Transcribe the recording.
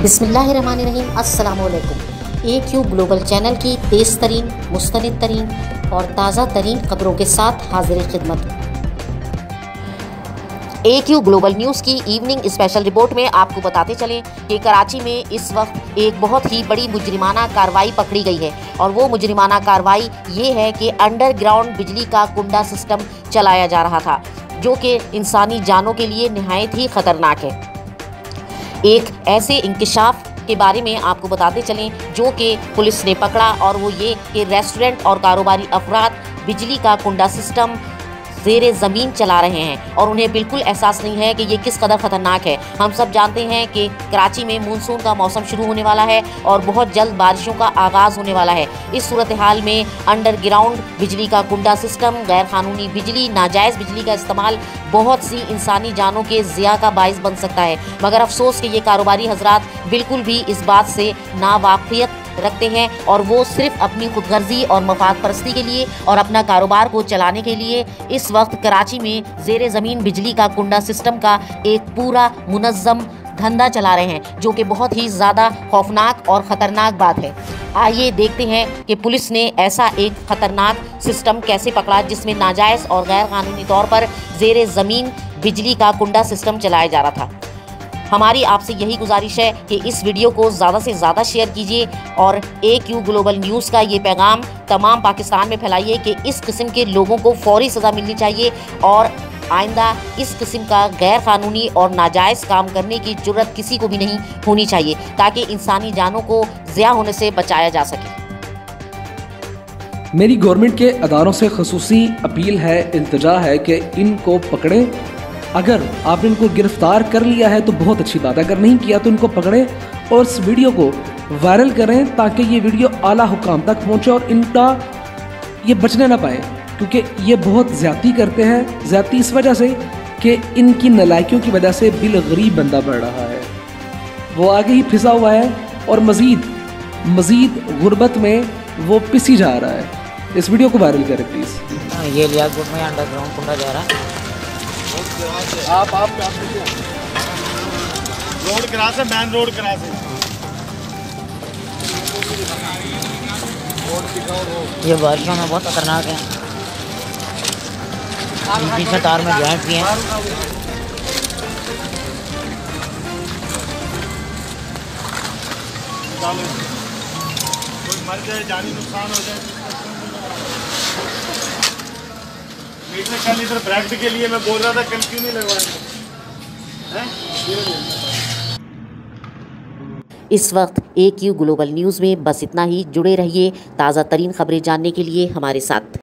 बिस्मिल्लाहिर्रहमानिर्रहीम। अस्सलाम वालेकुम। AQ ग्लोबल चैनल की तेज़ तरीन, मुस्तनिद तरीन और ताज़ा तरीन खबरों के साथ हाजिर खिदमत। AQ ग्लोबल न्यूज़ की इवनिंग स्पेशल रिपोर्ट में आपको बताते चलें कि कराची में इस वक्त एक बहुत ही बड़ी मुजरिमाना कार्रवाई पकड़ी गई है और वो मुजरिमाना कार्रवाई ये है कि अंडरग्राउंड बिजली का कुंडा सिस्टम चलाया जा रहा था, जो कि इंसानी जानों के लिए निहायत ही ख़तरनाक है। एक ऐसे इंकशाफ के बारे में आपको बताते चलें जो कि पुलिस ने पकड़ा, और वो ये कि रेस्टोरेंट और कारोबारी अफराद बिजली का कुंडा सिस्टम ज़ेरे ज़मीन चला रहे हैं और उन्हें बिल्कुल एहसास नहीं है कि ये किस कदर ख़तरनाक है। हम सब जानते हैं कि कराची में मानसून का मौसम शुरू होने वाला है और बहुत जल्द बारिशों का आगाज़ होने वाला है। इस सूरत हाल में अंडरग्राउंड बिजली का कुंडा सिस्टम, गैर कानूनी बिजली, नाजायज़ बिजली का इस्तेमाल बहुत सी इंसानी जानों के ज़िया का बाइस बन सकता है। मगर अफसोस कि ये कारोबारी हजरात बिल्कुल भी इस बात से नावाकियत रखते हैं और वो सिर्फ अपनी खुदगर्जी और मफाद परस्ती के लिए और अपना कारोबार को चलाने के लिए इस वक्त कराची में ज़ेरे ज़मीन बिजली का कुंडा सिस्टम का एक पूरा मुनज़्ज़म धंधा चला रहे हैं, जो कि बहुत ही ज़्यादा खौफनाक और ख़तरनाक बात है। आइए देखते हैं कि पुलिस ने ऐसा एक ख़तरनाक सिस्टम कैसे पकड़ा जिसमें नाजायज़ और गैर कानूनी तौर पर ज़ेरे ज़मीन बिजली का कुंडा सिस्टम चलाया जा रहा था। हमारी आपसे यही गुजारिश है कि इस वीडियो को ज़्यादा से ज़्यादा शेयर कीजिए और AQ ग्लोबल न्यूज़ का ये पैगाम तमाम पाकिस्तान में फैलाइए कि इस किस्म के लोगों को फौरी सज़ा मिलनी चाहिए और आइंदा इस किस्म का गैर कानूनी और नाजायज़ काम करने की जुर्रत किसी को भी नहीं होनी चाहिए, ताकि इंसानी जानों को ज़िया होने से बचाया जा सके। मेरी गवर्नमेंट के अदारों से ख़ुसूसी अपील है, इल्तिजा है कि इनको पकड़ें। अगर आपने इनको गिरफ्तार कर लिया है तो बहुत अच्छी बात है, अगर नहीं किया तो इनको पकड़ें और इस वीडियो को वायरल करें ताकि ये वीडियो आला हुकाम तक पहुंचे और इनका ये बचने ना पाए, क्योंकि ये बहुत ज़्यादती करते हैं। ज़्यादती इस वजह से कि इनकी नालायकियों की वजह से बिल गरीब बंदा बढ़ रहा है, वो आगे ही फिसा हुआ है और मज़ीद गुर्बत में वो पिसी जा रहा है। इस वीडियो को वायरल करें प्लीज़। ये लियाकत में अंडरग्राउंड कुंडा जा रहा है। आप रोड क्रॉस है, मेन रोड क्रॉस है। ये बारिशों में बहुत खतरनाक है। पीछे तार में जॉइंट भी हैं। कोई मर जाए, जानी नुकसान हो जाए। मीटर कल इधर ब्रैकेट के लिए मैं बोल रहा था, कल क्यों नहीं लगवाएंगे? इस वक्त AQ ग्लोबल न्यूज़ में बस इतना ही। जुड़े रहिए ताज़ा तरीन खबरें जानने के लिए हमारे साथ।